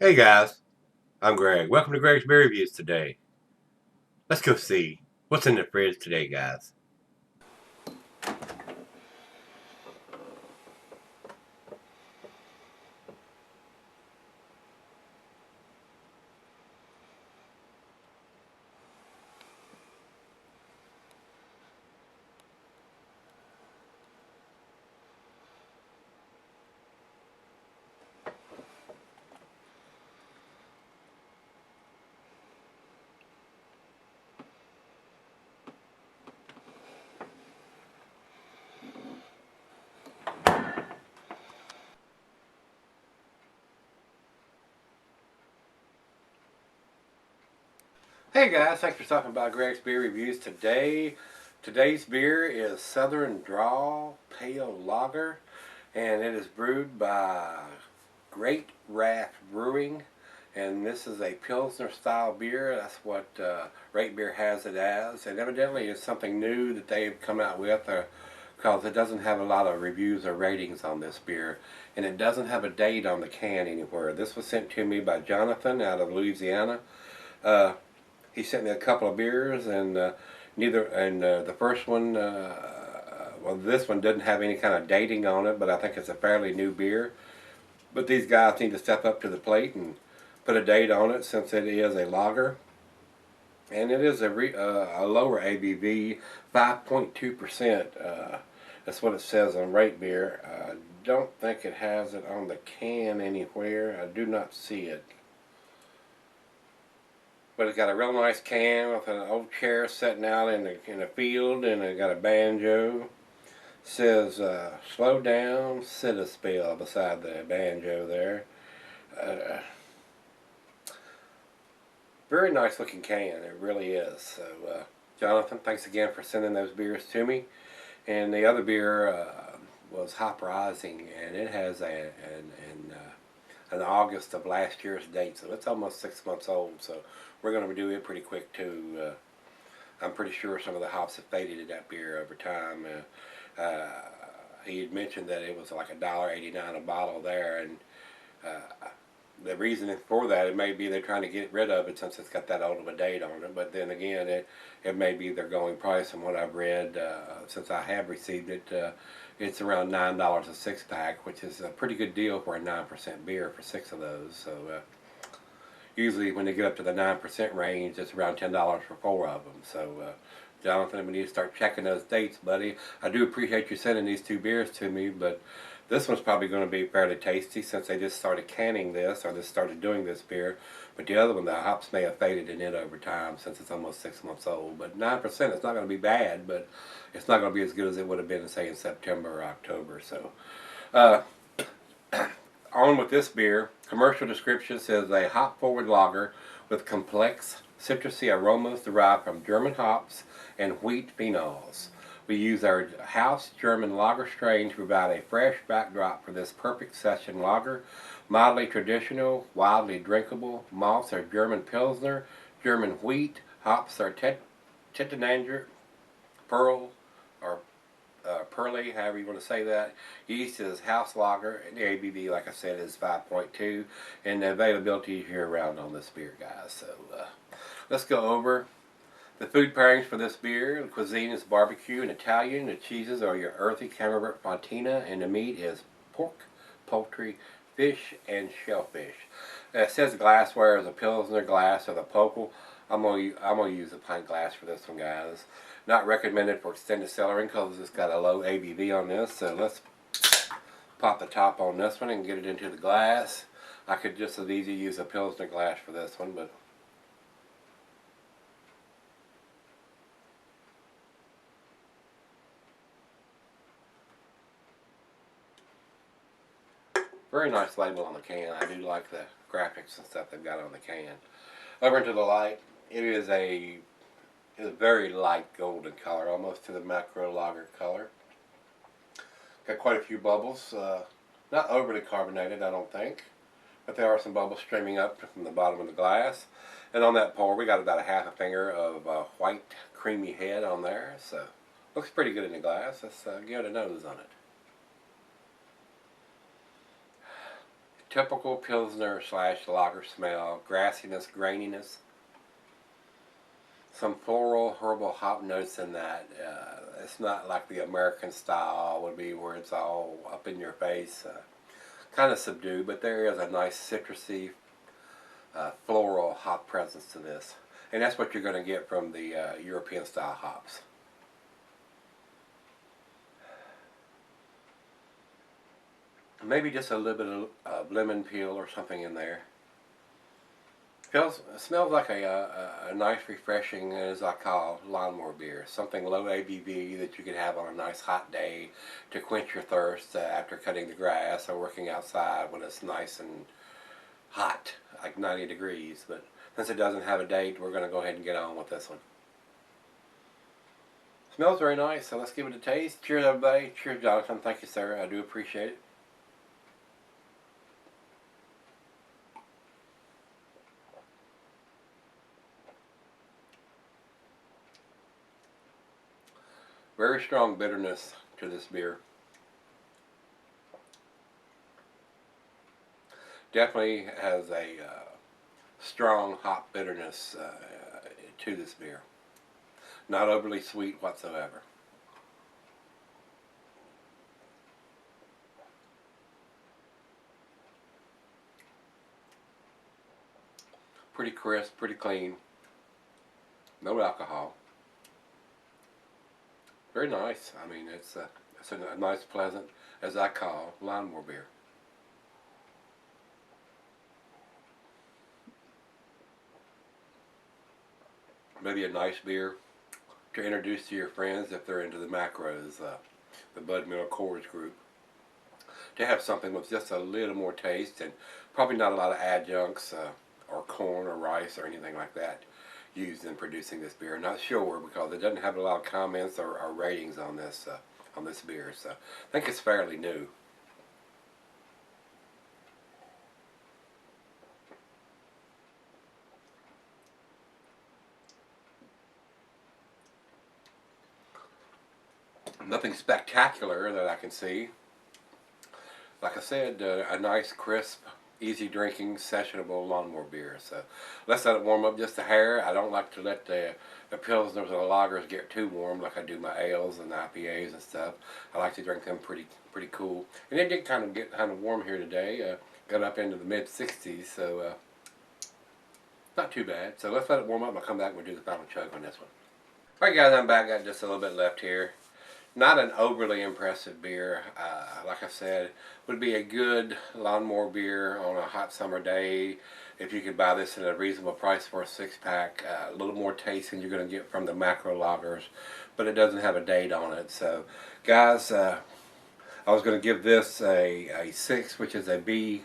Hey guys, I'm Greg. Welcome to Gregsbeerreviews today. Let's go see what's in the fridge today, guys. Hey guys, thanks for stopping by Greg's Beer Reviews today. Today's beer is Southern Drawl Pale Lager, and it is brewed by Great Raft Brewing. And this is a Pilsner style beer. That's what Rate Beer has it as. And evidently it's something new that they've come out with because it doesn't have a lot of reviews or ratings on this beer. And it doesn't have a date on the can anywhere. This was sent to me by Jonathan out of Louisiana. He sent me a couple of beers, and the first one, well, this one didn't have any kind of dating on it, but I think it's a fairly new beer. But these guys need to step up to the plate and put a date on it, since it is a lager, and it is a lower ABV, 5.2%. That's what it says on Rate Beer. I don't think it has it on the can anywhere. I do not see it. But it's got a real nice can with an old chair sitting out in a field, and it got a banjo. It says slow down, sit a spell beside the banjo there. Very nice looking can, it really is. So Jonathan, thanks again for sending those beers to me. And the other beer was Hop Rising, and it has an August of last year's date, so it's almost 6 months old. So we're going to do it pretty quick too. I'm pretty sure some of the hops have faded in that beer over time. He had mentioned that it was like $1.89 a bottle there, and the reason for that, it may be they're trying to get rid of it since it's got that old of a date on it. But then again, it may be their going price. And what I've read, since I have received it, it's around $9 a six pack, which is a pretty good deal for a 9% beer for 6 of those. So usually when they get up to the 9% range, it's around $10 for 4 of them. So Jonathan, we need to start checking those dates, buddy. I do appreciate you sending these 2 beers to me, but this one's probably going to be fairly tasty since they just started canning this, or just started doing this beer. But the other one, the hops may have faded in it over time since it's almost 6 months old. But 9%, it's not going to be bad, but it's not going to be as good as it would have been, say, in September or October. So uh, on with this beer. Commercial description says a hop-forward lager with complex citrusy aromas derived from German hops and wheat phenols. We use our house German lager strain to provide a fresh backdrop for this perfect session lager. Mildly traditional, wildly drinkable. Malts are German Pilsner, German wheat. Hops are Tettnanger, Pearl, or Pearly, however you want to say that. Yeast is house lager, and the ABV, like I said, is 5.2, and the availability is year-round on this beer, guys. So let's go over the food pairings for this beer. The cuisine is barbecue and Italian. The cheeses are your earthy Camembert Fontina, and the meat is pork, poultry, fish, and shellfish. It says glassware is a Pilsner glass or the Popel. I'm gonna use a pint glass for this one, guys. Not recommended for extended cellaring because it's got a low ABV on this. So let's pop the top on this one and get it into the glass. I could just as easy use a Pilsner glass for this one, but very nice label on the can. I do like the graphics and stuff they've got on the can. Over into the light, it is a very light golden color, almost to the macro lager color. Got quite a few bubbles. Not overly carbonated, I don't think, but there are some bubbles streaming up from the bottom of the glass. And on that pour, we got about a half a finger of white creamy head on there. So looks pretty good in the glass. Let's give it a nose on it. typical Pilsner slash lager smell, grassiness, graininess, some floral herbal hop notes in that. It's not like the American style would be where it's all up in your face. Kind of subdued, but there is a nice citrusy floral hop presence to this. And that's what you're going to get from the European style hops. Maybe just a little bit of lemon peel or something in there. Smells like a nice, refreshing, as I call, lawnmower beer. Something low ABV that you could have on a nice hot day to quench your thirst after cutting the grass or working outside when it's nice and hot, like 90 degrees. But since it doesn't have a date, we're going to go ahead and get on with this one. Smells very nice, so let's give it a taste. Cheers, everybody. Cheers, Jonathan. Thank you, sir. I do appreciate it. Very strong bitterness to this beer. Definitely has a strong hop bitterness to this beer. Not overly sweet whatsoever. Pretty crisp, pretty clean. No alcohol. Very nice. I mean, it's a nice, pleasant, as I call, lawnmower beer. Maybe a nice beer to introduce to your friends if they're into the macros, the Bud Miller Coors group. To have something with just a little more taste and probably not a lot of adjuncts or corn or rice or anything like that used in producing this beer. Not sure because it doesn't have a lot of comments or ratings on this beer, so I think it's fairly new. Nothing spectacular that I can see. Like I said, a nice, crisp, easy drinking, sessionable lawnmower beer. So let's let it warm up just a hair. I don't like to let the Pilsners or the lagers get too warm like I do my ales and IPAs and stuff. I like to drink them pretty cool. And it did get kind of warm here today. Got up into the mid-60s, so not too bad. So let's let it warm up and I'll come back and we'll do the final chug on this one. Alright guys, I'm back. Got just a little bit left here. Not an overly impressive beer. Like I said, would be a good lawnmower beer on a hot summer day if you could buy this at a reasonable price for a 6-pack. A little more taste than you're going to get from the macro lagers, but it doesn't have a date on it. So, guys, I was going to give this a 6, which is a B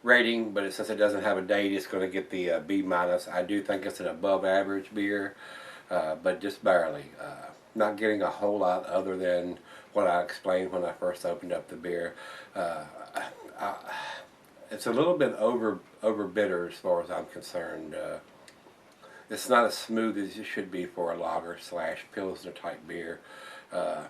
rating, but since it doesn't have a date, it's going to get the B minus. I do think it's an above average beer, but just barely. Not getting a whole lot other than what I explained when I first opened up the beer. It's a little bit over bitter as far as I'm concerned. It's not as smooth as it should be for a lager slash Pilsner type beer. A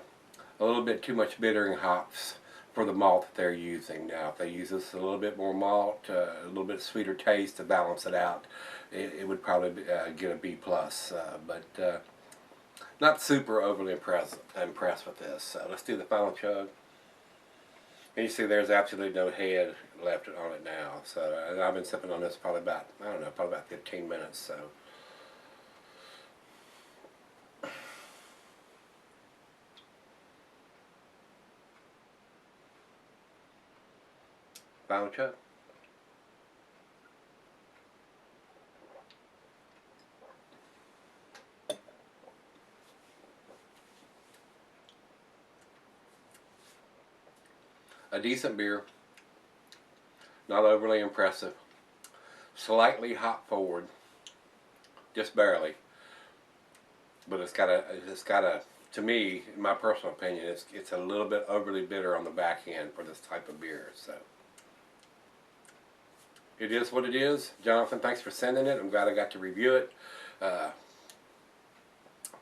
little bit too much bittering hops for the malt that they're using. Now, if they use this a little bit more malt, a little bit sweeter taste to balance it out, it would probably get a B plus. But not super overly impressed with this. So let's do the final chug. And you see there's absolutely no head left on it now. So and I've been sipping on this probably about, I don't know, probably about 15 minutes. So final chug. A decent beer, not overly impressive, slightly hop forward, just barely, but it's got a, to me, in my personal opinion, it's a little bit overly bitter on the back end for this type of beer. So it is what it is. Jonathan, thanks for sending it. I'm glad I got to review it.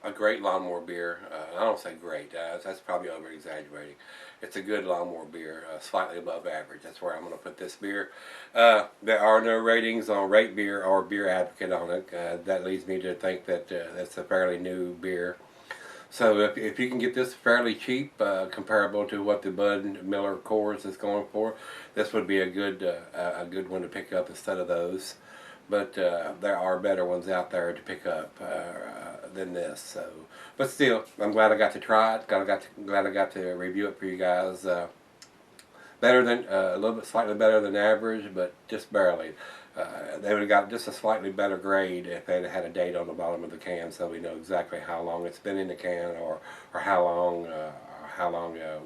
a great lawnmower beer. I don't say great. That's probably over exaggerating. It's a good lawnmower beer, slightly above average. That's where I'm going to put this beer. There are no ratings on Rate Beer or Beer Advocate on it. That leads me to think that that's a fairly new beer. So if you can get this fairly cheap, comparable to what the Bud Miller Coors is going for, this would be a good one to pick up instead of those. But there are better ones out there to pick up than this. So, but still, I'm glad I got to try it. Glad I got to review it for you guys. Better than a little bit, slightly better than average, but just barely. They would have got just a slightly better grade if they'd had a date on the bottom of the can, so we know exactly how long it's been in the can, or how long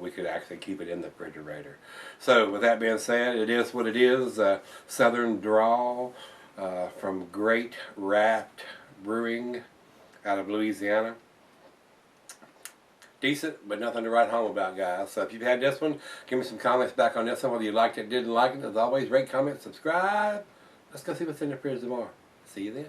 we could actually keep it in the refrigerator. So with that being said, it is what it is. Southern Drawl from Great Raft Brewing out of Louisiana. Decent, but nothing to write home about, guys. So if you've had this one, give me some comments back on this one, whether you liked it, didn't like it. As always, rate, comment, subscribe. Let's go see what's in the fridge tomorrow. See you then.